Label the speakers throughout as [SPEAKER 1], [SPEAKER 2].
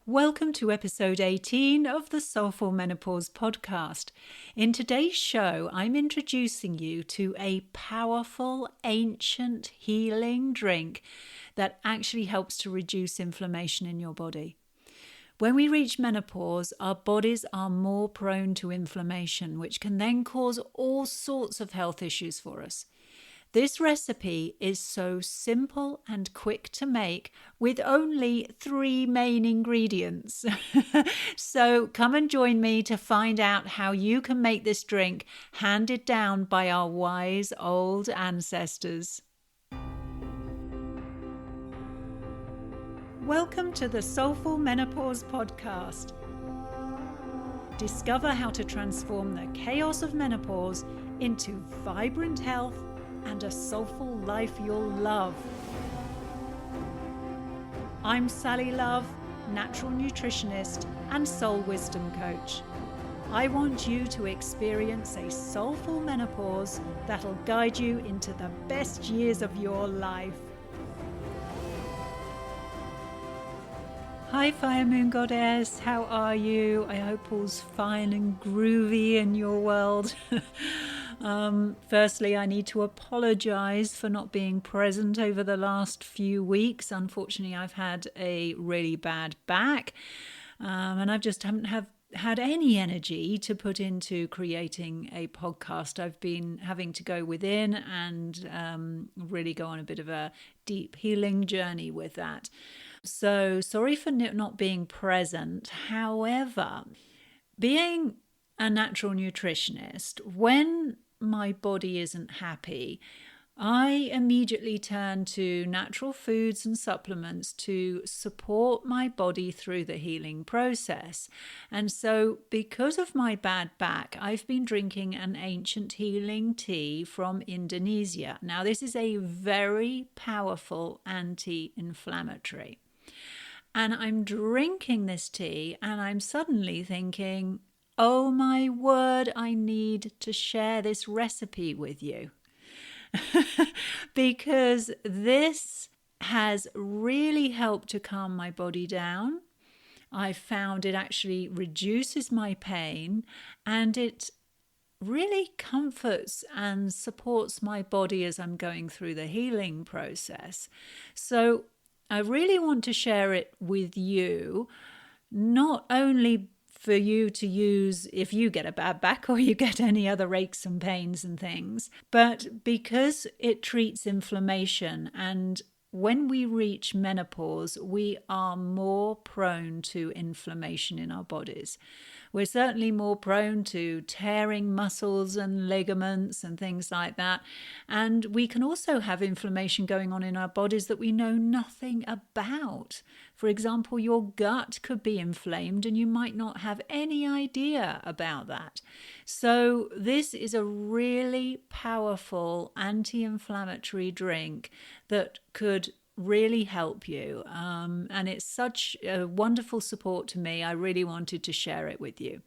[SPEAKER 1] Welcome to episode 18 of the Soulful Menopause podcast. In today's show, I'm introducing you to a powerful, ancient healing drink that actually helps to reduce inflammation in your body. When we reach menopause, our bodies are more prone to inflammation, which can then cause all sorts of health issues for us. This recipe is so simple and quick to make with only 3 main ingredients. So come and join me to find out how you can make this drink handed down by our wise old ancestors. Welcome to the Soulful Menopause podcast. Discover how to transform the chaos of menopause into vibrant health and a soulful life you'll love. I'm Sally Love, natural nutritionist and soul wisdom coach. I want you to experience a soulful menopause that'll guide you into the best years of your life. Hi Fire Moon Goddess, how are you? I hope all's fine and groovy in your world. Firstly, I need to apologize for not being present over the last few weeks. Unfortunately, I've had a really bad back, and I just haven't had any energy to put into creating a podcast. I've been having to go within and really go on a bit of a deep healing journey with that. So sorry for not being present. However, being a natural nutritionist, when my body isn't happy, I immediately turn to natural foods and supplements to support my body through the healing process. And so because of my bad back, I've been drinking an ancient healing tea from Indonesia. Now, this is a very powerful anti-inflammatory. And I'm drinking this tea and I'm suddenly thinking, oh my word, I need to share this recipe with you. Because this has really helped to calm my body down. I found it actually reduces my pain and it really comforts and supports my body as I'm going through the healing process. So I really want to share it with you, not only for you to use if you get a bad back or you get any other aches and pains and things, but because it treats inflammation. And when we reach menopause, we are more prone to inflammation in our bodies. We're certainly more prone to tearing muscles and ligaments and things like that. And we can also have inflammation going on in our bodies that we know nothing about. For example, your gut could be inflamed and you might not have any idea about that. So this is a really powerful anti-inflammatory drink that could really help you. And it's such a wonderful support to me. I really wanted to share it with you.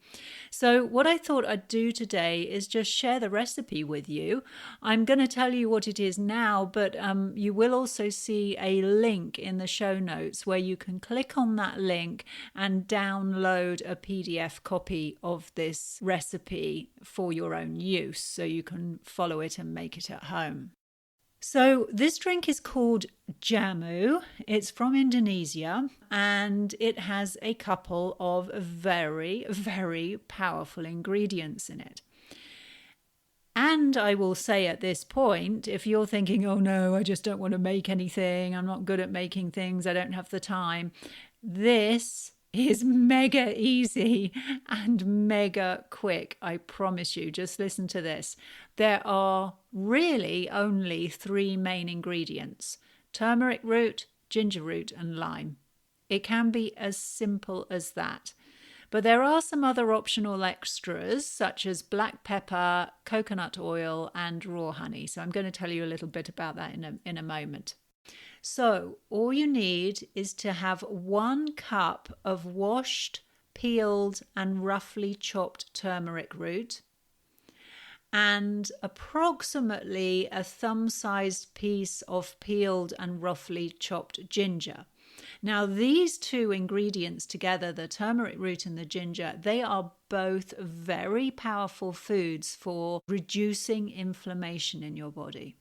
[SPEAKER 1] So what I thought I'd do today is just share the recipe with you. I'm going to tell you what it is now, but you will also see a link in the show notes where you can click on that link and download a PDF copy of this recipe for your own use so you can follow it and make it at home. So this drink is called jamu. It's from Indonesia and it has a couple of very, very powerful ingredients in it. And I will say at this point, if you're thinking, oh no, I just don't want to make anything, I'm not good at making things, I don't have the time, this is mega easy and mega quick. I promise you, just listen to this. There are really only 3 main ingredients: turmeric root, ginger root, and lime. It can be as simple as that. But there are some other optional extras such as black pepper, coconut oil, and raw honey. So I'm going to tell you a little bit about that in a moment. So all you need is to have 1 cup of washed, peeled and roughly chopped turmeric root and approximately a thumb-sized piece of peeled and roughly chopped ginger. Now, these two ingredients together, the turmeric root and the ginger, they are both very powerful foods for reducing inflammation in your body.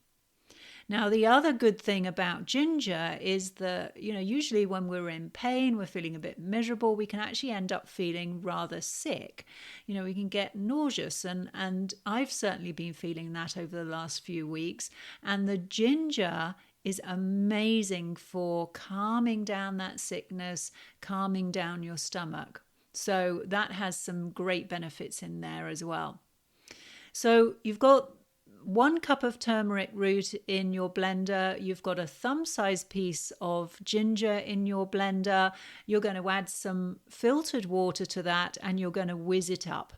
[SPEAKER 1] Now, the other good thing about ginger is that, usually when we're in pain, we're feeling a bit miserable, we can actually end up feeling rather sick. We can get nauseous, and I've certainly been feeling that over the last few weeks. And the ginger is amazing for calming down that sickness, calming down your stomach. So that has some great benefits in there as well. So you've got 1 cup of turmeric root in your blender. You've got a thumb-sized piece of ginger in your blender. You're going to add some filtered water to that, and you're going to whiz it up.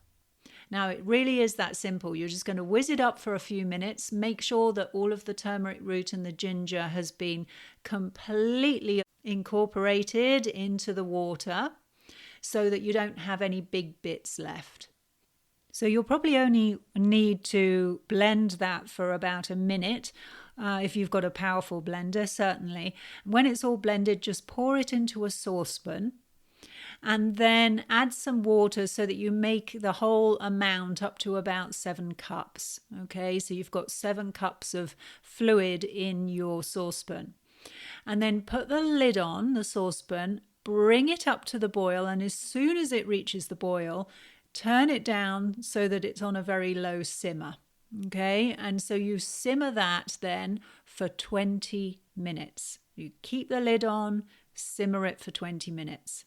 [SPEAKER 1] Now, it really is that simple. You're just going to whiz it up for a few minutes. Make sure that all of the turmeric root and the ginger has been completely incorporated into the water so that you don't have any big bits left. So you'll probably only need to blend that for about a minute if you've got a powerful blender, certainly. When it's all blended, just pour it into a saucepan and then add some water so that you make the whole amount up to about 7 cups. Okay, so you've got 7 cups of fluid in your saucepan. And then put the lid on the saucepan, bring it up to the boil, and as soon as it reaches the boil, turn it down so that it's on a very low simmer. Okay, and so you simmer that then for 20 minutes. You keep the lid on, simmer it for 20 minutes.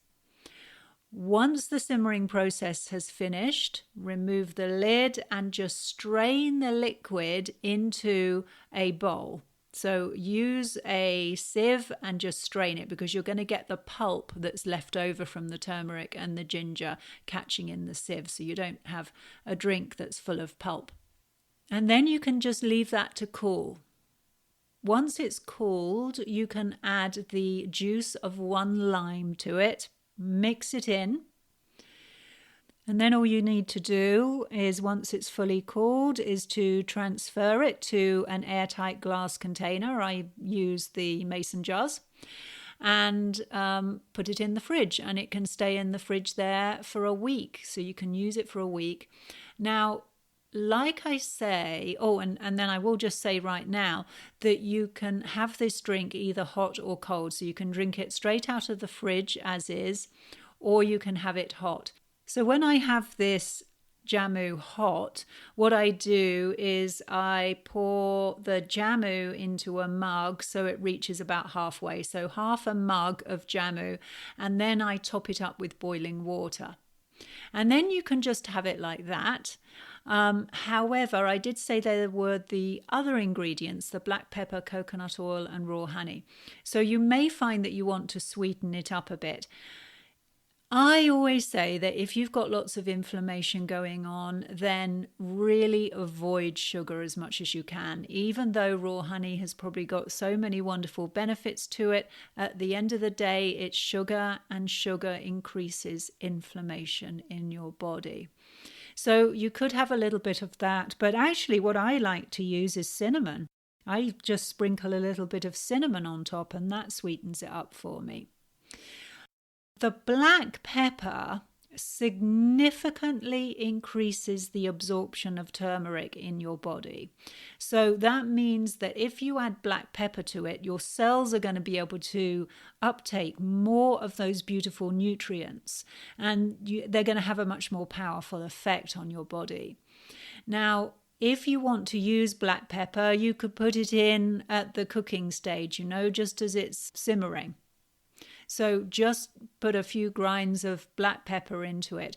[SPEAKER 1] Once the simmering process has finished, remove the lid and just strain the liquid into a bowl. So use a sieve and just strain it, because you're going to get the pulp that's left over from the turmeric and the ginger catching in the sieve, so you don't have a drink that's full of pulp. And then you can just leave that to cool. Once it's cooled, you can add the juice of 1 lime to it, mix it in. And then all you need to do is, once it's fully cooled, is to transfer it to an airtight glass container. I use the mason jars, and put it in the fridge, and it can stay in the fridge there for a week. So you can use it for a week. Now, like I say, and then I will just say right now that you can have this drink either hot or cold. So you can drink it straight out of the fridge as is, or you can have it hot. So when I have this jamu hot, what I do is I pour the jamu into a mug so it reaches about halfway. So half a mug of jamu, and then I top it up with boiling water. And then you can just have it like that. However, I did say there were the other ingredients, the black pepper, coconut oil, and raw honey. So you may find that you want to sweeten it up a bit. I always say that if you've got lots of inflammation going on, then really avoid sugar as much as you can. Even though raw honey has probably got so many wonderful benefits to it, at the end of the day, it's sugar, and sugar increases inflammation in your body. So you could have a little bit of that, but actually what I like to use is cinnamon. I just sprinkle a little bit of cinnamon on top, and that sweetens it up for me. The black pepper significantly increases the absorption of turmeric in your body. So that means that if you add black pepper to it, your cells are going to be able to uptake more of those beautiful nutrients, and they're going to have a much more powerful effect on your body. Now, if you want to use black pepper, you could put it in at the cooking stage, just as it's simmering. So just put a few grinds of black pepper into it.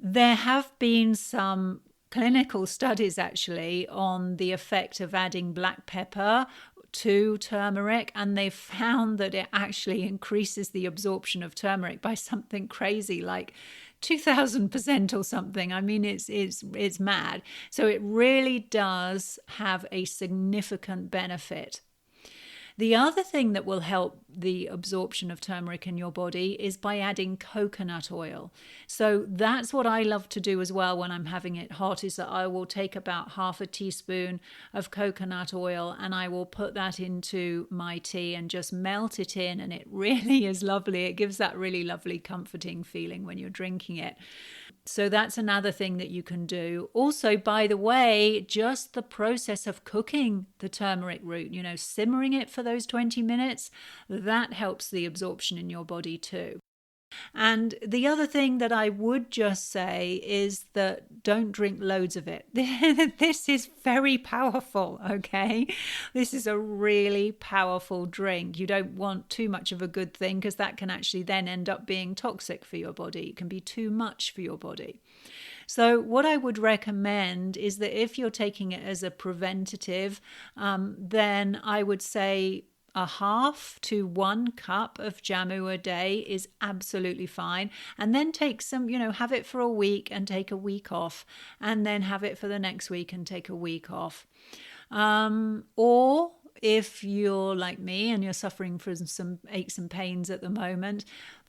[SPEAKER 1] There have been some clinical studies actually on the effect of adding black pepper to turmeric, and they found that it actually increases the absorption of turmeric by something crazy like 2,000% or something. I mean, it's mad. So it really does have a significant benefit. The other thing that will help the absorption of turmeric in your body is by adding coconut oil. So that's what I love to do as well when I'm having it hot, is that I will take about half a teaspoon of coconut oil and I will put that into my tea and just melt it in, and it really is lovely. It gives that really lovely comforting feeling when you're drinking it. So that's another thing that you can do. Also, by the way, just the process of cooking the turmeric root, simmering it for those 20 minutes, that helps the absorption in your body too. And the other thing that I would just say is that don't drink loads of it. This is very powerful, okay? This is a really powerful drink. You don't want too much of a good thing, because that can actually then end up being toxic for your body. It can be too much for your body. So what I would recommend is that if you're taking it as a preventative, then I would say a half to 1 cup of jamu a day is absolutely fine. And then take some, have it for a week and take a week off, and then have it for the next week and take a week off. Or if you're like me and you're suffering from some aches and pains at the moment,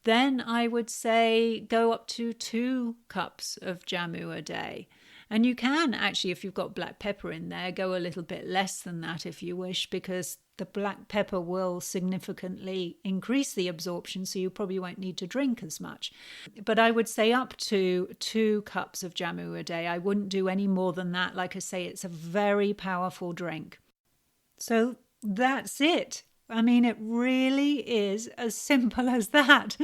[SPEAKER 1] then I would say go up to 2 cups of jamu a day. And you can actually, if you've got black pepper in there, go a little bit less than that if you wish, because the black pepper will significantly increase the absorption, so you probably won't need to drink as much. But I would say up to 2 cups of jamu a day. I wouldn't do any more than that. Like I say, it's a very powerful drink. So that's it. I mean, it really is as simple as that.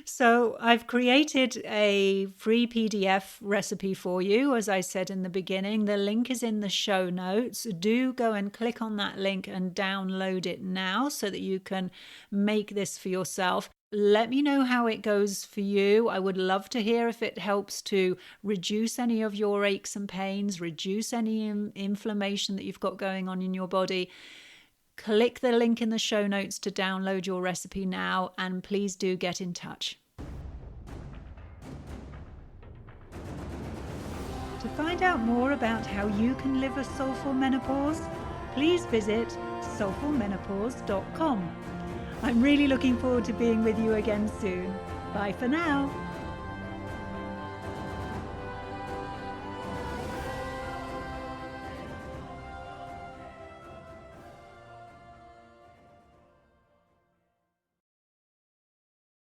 [SPEAKER 1] So I've created a free PDF recipe for you, as I said in the beginning. The link is in the show notes. Do go and click on that link and download it now so that you can make this for yourself. Let me know how it goes for you. I would love to hear if it helps to reduce any of your aches and pains, reduce any inflammation that you've got going on in your body. Click the link in the show notes to download your recipe now, and please do get in touch. To find out more about how you can live a soulful menopause, please visit soulfulmenopause.com. I'm really looking forward to being with you again soon. Bye for now.